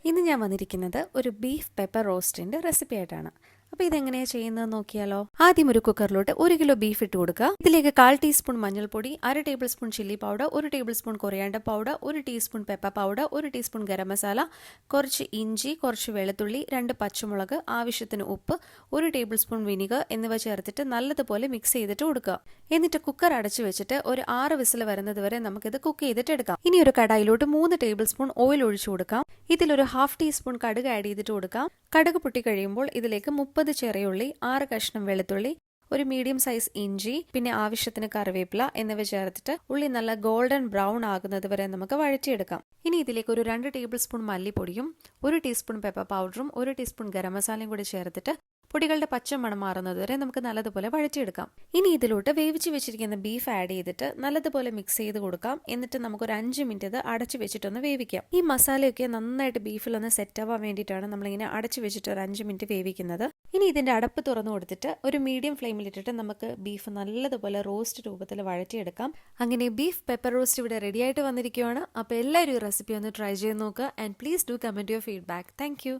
ഇന്ന് ഞാൻ വന്നിരിക്കുന്നത് ഒരു ബീഫ് പെപ്പർ റോസ്റ്റിന്റെ റെസിപ്പി ആയിട്ടാണ്. അപ്പോൾ ഇതെങ്ങനെയാണ് ചെയ്യുന്നത് നോക്കിയാലോ. ആദ്യം ഒരു കുക്കറിലോട്ട് 1 കിലോ ബീഫ് ഇട്ട് കൊടുക്കുക. ഇതിലേക്ക് 1/4 ടീസ്പൂൺ മഞ്ഞൾപ്പൊടി, 1/2 table spoon chilli powder, 1 table spoon coriander powder, 1 teaspoon pepper powder, 1 teaspoon garam masala, കുറച്ച് ഇഞ്ചി, കുറച്ച് വെളുത്തുള്ളി, 2 പച്ചമുളക്, ആവശ്യത്തിന് ഉപ്പ്, 1 ടേബിൾ സ്പൂൺ വിനിഗർ എന്നിവ ചേർത്തിട്ട് നല്ലതുപോലെ മിക്സ് ചെയ്തിട്ട് കൊടുക്കുക. എന്നിട്ട് കുക്കർ അടച്ചു വെച്ചിട്ട് ഒരു 6 വിസിൽ വരുന്നത് വരെ നമുക്കിത് കുക്ക് ചെയ്തിട്ട് എടുക്കാം. ഇനി ഒരു കടായിലോട്ട് 3 ടേബിൾ സ്പൂൺ ഓയിൽ ഒഴിച്ചു കൊടുക്കാം. ഇതിലൊരു 1/2 ടീസ്പൂൺ കടുക് ആഡ് ചെയ്തിട്ട് കൊടുക്കാം. കടുക് പൊട്ടി കഴിയുമ്പോൾ ഇതിലേക്ക് 30 ചെറിയുള്ളി, 6 കഷ്ണം വെളുത്തുള്ളി, ഒരു മീഡിയം സൈസ് ഇഞ്ചി, പിന്നെ ആവശ്യത്തിന് കറിവേപ്പില എന്നിവ ചേർത്തിട്ട് ഉള്ളി നല്ല ഗോൾഡൻ ബ്രൗൺ ആകുന്നത് വരെ നമുക്ക് വഴറ്റിയെടുക്കാം. ഇനി ഇതിലേക്ക് ഒരു 2 ടേബിൾ സ്പൂൺ മല്ലിപ്പൊടിയും 1 ടീസ്പൂൺ പെപ്പർ പൗഡറും 1 ടീസ്പൂൺ ഗരം മസാലയും കൂടി ചേർത്തിട്ട് പൊടികളുടെ പച്ചമണം മാറുന്നത് വരെ നമുക്ക് നല്ലതുപോലെ വഴറ്റിയെടുക്കാം. ഇനി ഇതിലോട്ട് വേവിച്ച് വെച്ചിരിക്കുന്ന ബീഫ് ആഡ് ചെയ്തിട്ട് നല്ലതുപോലെ മിക്സ് ചെയ്ത് കൊടുക്കാം. എന്നിട്ട് നമുക്കൊരു 5 മിനിറ്റ് ഇത് അടച്ചു വെച്ചിട്ടൊന്ന് വേവിക്കാം. ഈ മസാലയൊക്കെ നന്നായിട്ട് ബീഫിലൊന്ന് സെറ്റ് ആവാൻ വേണ്ടിയിട്ടാണ് നമ്മളിങ്ങനെ അടച്ചു വെച്ചിട്ട് ഒരു 5 മിനിറ്റ് വേവിക്കുന്നത്. ഇനി ഇതിന്റെ അടപ്പ് തുറന്നു കൊടുത്തിട്ട് ഒരു മീഡിയം ഫ്ലെയിമിലിട്ടിട്ട് നമുക്ക് ബീഫ് നല്ലതുപോലെ റോസ്റ്റ് രൂപത്തിൽ വഴറ്റിയെടുക്കാം. അങ്ങനെ ബീഫ് പെപ്പർ റോസ്റ്റ് ഇവിടെ റെഡി ആയിട്ട് വന്നിരിക്കുകയാണ്. അപ്പോൾ എല്ലാവരും ഈ റെസിപ്പി ഒന്ന് ട്രൈ ചെയ്ത് നോക്കുക. And please do comment your feedback. Thank you.